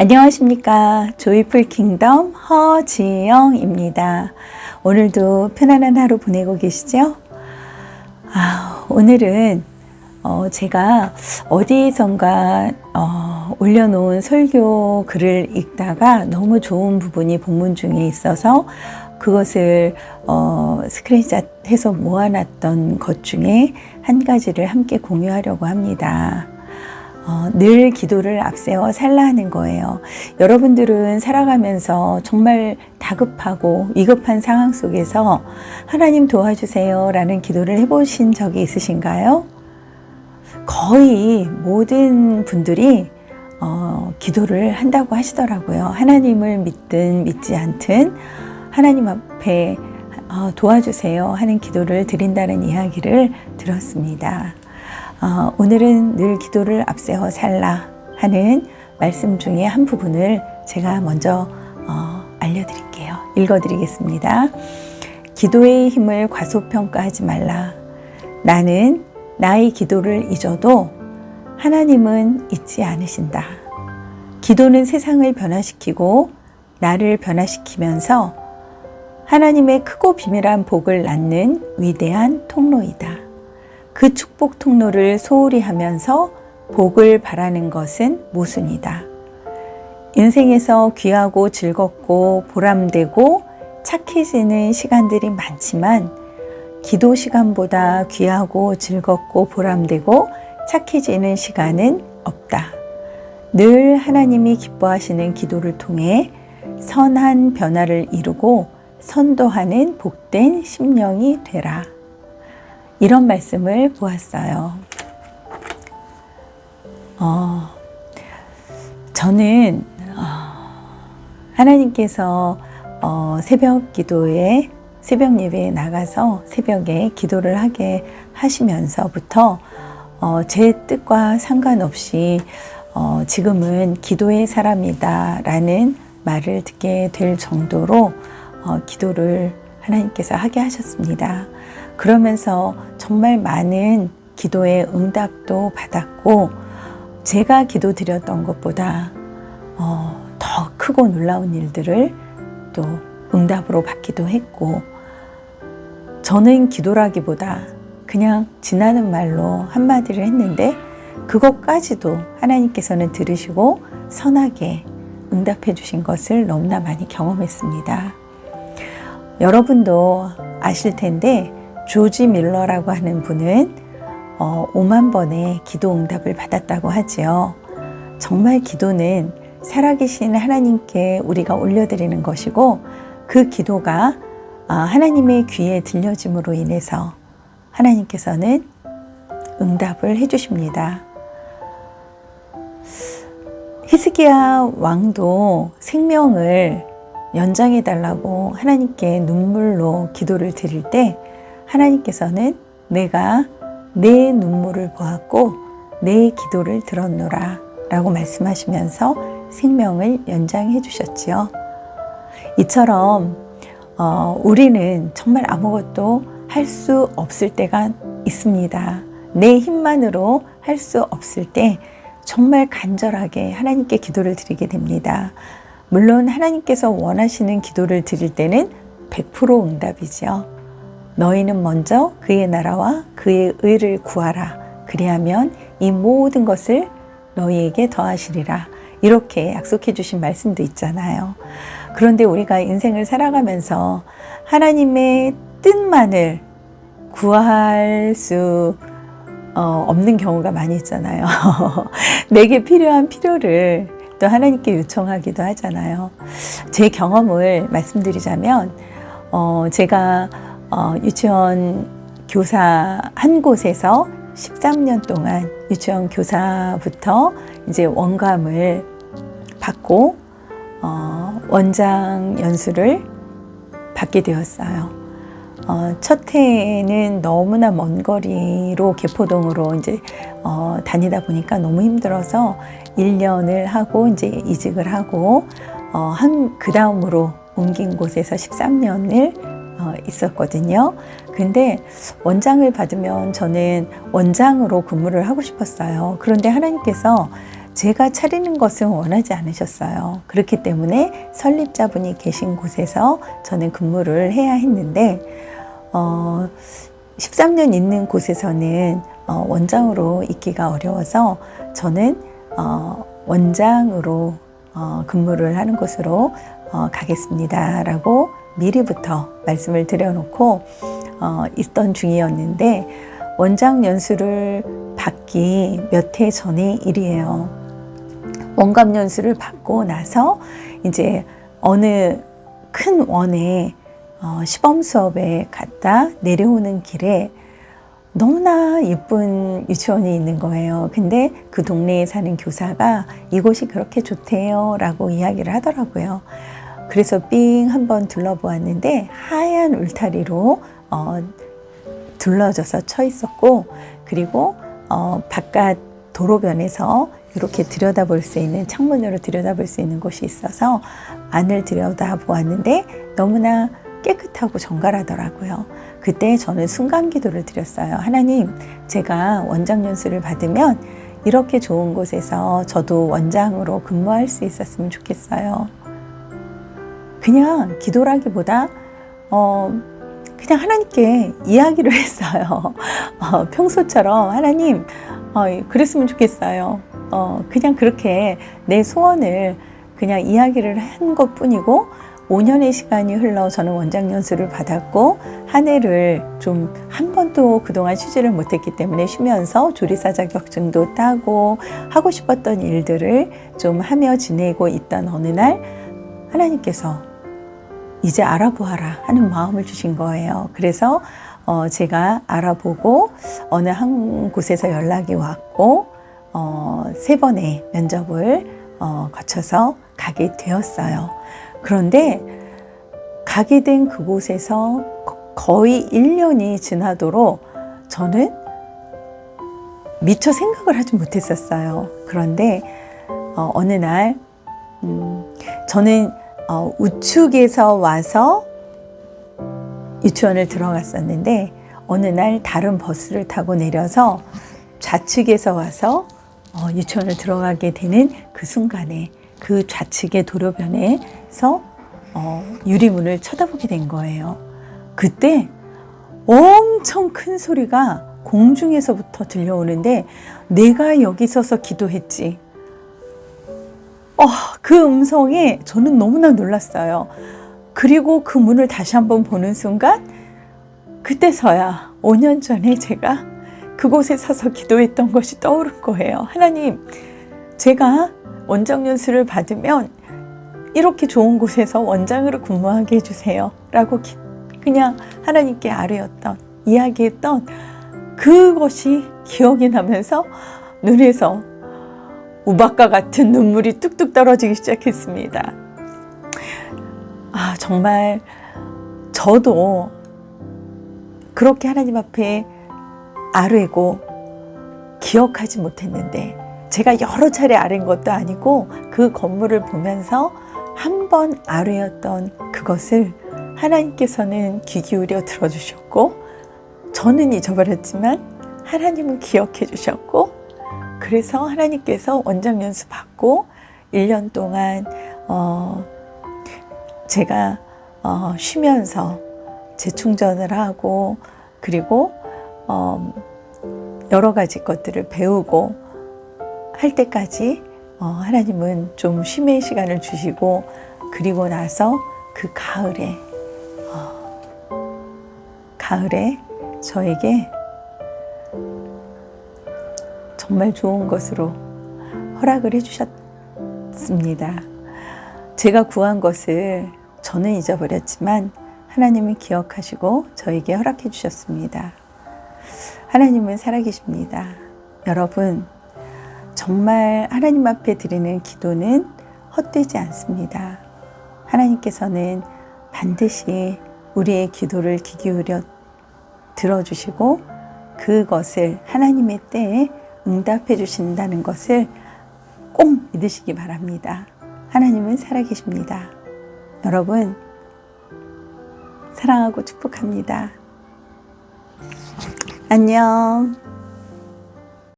안녕하십니까. 조이풀 킹덤 허지영입니다. 오늘도 편안한 하루 보내고 계시죠? 오늘은 제가 어디에선가 올려놓은 설교 글을 읽다가 너무 좋은 부분이 본문 중에 있어서 그것을 스크린샷해서 모아놨던 것 중에 한 가지를 함께 공유하려고 합니다. 늘 기도를 앞세워 살라 하는 거예요. 여러분들은 살아가면서 정말 다급하고 위급한 상황 속에서 하나님 도와주세요 라는 기도를 해보신 적이 있으신가요? 거의 모든 분들이 기도를 한다고 하시더라고요. 하나님을 믿든 믿지 않든 하나님 앞에 도와주세요 하는 기도를 드린다는 이야기를 들었습니다. 오늘은 늘 기도를 앞세워 살라 하는 말씀 중에 한 부분을 제가 먼저 알려드릴게요. 읽어드리겠습니다. 기도의 힘을 과소평가하지 말라. 나는 나의 기도를 잊어도 하나님은 잊지 않으신다. 기도는 세상을 변화시키고 나를 변화시키면서 하나님의 크고 비밀한 복을 낳는 위대한 통로이다. 그 축복 통로를 소홀히 하면서 복을 바라는 것은 모순이다. 인생에서 귀하고 즐겁고 보람되고 착해지는 시간들이 많지만 기도 시간보다 귀하고 즐겁고 보람되고 착해지는 시간은 없다. 늘 하나님이 기뻐하시는 기도를 통해 선한 변화를 이루고 선도하는 복된 심령이 되라. 이런 말씀을 보았어요. 저는 하나님께서 새벽 기도에 새벽 예배에 나가서 새벽에 기도를 하게 하시면서부터 제 뜻과 상관없이 지금은 기도의 사람이다 라는 말을 듣게 될 정도로 기도를 하나님께서 하게 하셨습니다. 그러면서 정말 많은 기도의 응답도 받았고 제가 기도 드렸던 것보다 더 크고 놀라운 일들을 또 응답으로 받기도 했고 저는 기도라기보다 그냥 지나는 말로 한마디를 했는데 그것까지도 하나님께서는 들으시고 선하게 응답해 주신 것을 너무나 많이 경험했습니다. 여러분도 아실 텐데 조지 밀러라고 하는 분은 5만 번의 기도 응답을 받았다고 하지요. 정말 기도는 살아계신 하나님께 우리가 올려드리는 것이고 그 기도가 하나님의 귀에 들려짐으로 인해서 하나님께서는 응답을 해주십니다. 히스기야 왕도 생명을 연장해 달라고 하나님께 눈물로 기도를 드릴 때 하나님께서는 내가 내 눈물을 보았고 내 기도를 들었노라 라고 말씀하시면서 생명을 연장해 주셨지요. 이처럼 우리는 정말 아무것도 할 수 없을 때가 있습니다. 내 힘만으로 할 수 없을 때 정말 간절하게 하나님께 기도를 드리게 됩니다. 물론 하나님께서 원하시는 기도를 드릴 때는 100% 응답이죠. 너희는 먼저 그의 나라와 그의 의를 구하라. 그리하면 이 모든 것을 너희에게 더하시리라. 이렇게 약속해 주신 말씀도 있잖아요. 그런데 우리가 인생을 살아가면서 하나님의 뜻만을 구할 수 없는 경우가 많이 있잖아요. 내게 필요한 필요를 또 하나님께 요청하기도 하잖아요. 제 경험을 말씀드리자면 제가 유치원 교사 한 곳에서 13년 동안 유치원 교사부터 이제 원감을 받고 원장 연수를 받게 되었어요. 첫 해에는 너무나 먼 거리로 개포동으로 이제 다니다 보니까 너무 힘들어서 1년을 하고 이제 이직을 하고 그 다음으로 옮긴 곳에서 13년을 있었거든요. 근데 원장을 받으면 저는 원장으로 근무를 하고 싶었어요. 그런데 하나님께서 제가 차리는 것은 원하지 않으셨어요. 그렇기 때문에 설립자분이 계신 곳에서 저는 근무를 해야 했는데 13년 있는 곳에서는 원장으로 있기가 어려워서 저는 원장으로 근무를 하는 곳으로 가겠습니다 라고 미리부터 말씀을 드려놓고 있던 중이었는데, 원장 연수를 받기 몇 해 전의 일이에요. 원감 연수를 받고 나서 이제 어느 큰 원에 시범 수업에 갔다 내려오는 길에 너무나 예쁜 유치원이 있는 거예요. 근데 그 동네에 사는 교사가 이곳이 그렇게 좋대요 라고 이야기를 하더라고요. 그래서 삥 한번 둘러보았는데 하얀 울타리로 둘러져서 쳐 있었고, 그리고 바깥 도로변에서 이렇게 들여다볼 수 있는, 창문으로 들여다볼 수 있는 곳이 있어서 안을 들여다보았는데 너무나 깨끗하고 정갈하더라고요. 그때 저는 순간 기도를 드렸어요. 하나님, 제가 원장 연수를 받으면 이렇게 좋은 곳에서 저도 원장으로 근무할 수 있었으면 좋겠어요. 그냥 기도라기보다 그냥 하나님께 이야기를 했어요. 평소처럼 하나님, 그랬으면 좋겠어요. 그냥 그렇게 내 소원을 그냥 이야기를 한 것뿐이고, 5년의 시간이 흘러 저는 원장 연수를 받았고, 한 해를 좀 한 번도 그동안 쉬지를 못했기 때문에 쉬면서 조리사 자격증도 따고 하고 싶었던 일들을 좀 하며 지내고 있던 어느 날 하나님께서 이제 알아보아라 하는 마음을 주신 거예요. 그래서 제가 알아보고 어느 한 곳에서 연락이 왔고 3번의 면접을 거쳐서 가게 되었어요. 그런데 가게 된 그곳에서 거의 1년이 지나도록 저는 미처 생각을 하지 못했었어요. 그런데 어느 날 저는 우측에서 와서 유치원을 들어갔었는데, 어느 날 다른 버스를 타고 내려서 좌측에서 와서 유치원을 들어가게 되는 그 순간에 그 좌측의 도로변에서 유리문을 쳐다보게 된 거예요. 그때 엄청 큰 소리가 공중에서부터 들려오는데, 내가 여기 서서 기도했지. 그 음성에 저는 너무나 놀랐어요. 그리고 그 문을 다시 한번 보는 순간, 그때서야 5년 전에 제가 그곳에 서서 기도했던 것이 떠오른 거예요. 하나님, 제가 원장 연수를 받으면 이렇게 좋은 곳에서 원장으로 근무하게 해주세요 라고 그냥 하나님께 아뢰었던, 이야기했던 그것이 기억이 나면서 눈에서 우박과 같은 눈물이 뚝뚝 떨어지기 시작했습니다. 정말 저도 그렇게 하나님 앞에 아뢰고 기억하지 못했는데, 제가 여러 차례 아뢰는 것도 아니고 그 건물을 보면서 한 번 아뢰었던 그것을 하나님께서는 귀 기울여 들어주셨고, 저는 잊어버렸지만 하나님은 기억해 주셨고, 그래서 하나님께서 원장 연수 받고 1년 동안 제가 쉬면서 재충전을 하고, 그리고 여러 가지 것들을 배우고 할 때까지 하나님은 좀 쉼의 시간을 주시고, 그리고 나서 그 가을에 저에게 정말 좋은 것으로 허락을 해주셨습니다. 제가 구한 것을 저는 잊어버렸지만 하나님은 기억하시고 저에게 허락해 주셨습니다. 하나님은 살아계십니다. 여러분, 정말 하나님 앞에 드리는 기도는 헛되지 않습니다. 하나님께서는 반드시 우리의 기도를 귀 기울여 들어주시고 그것을 하나님의 때에 응답해 주신다는 것을 꼭 믿으시기 바랍니다. 하나님은 살아계십니다. 여러분, 사랑하고 축복합니다. 안녕.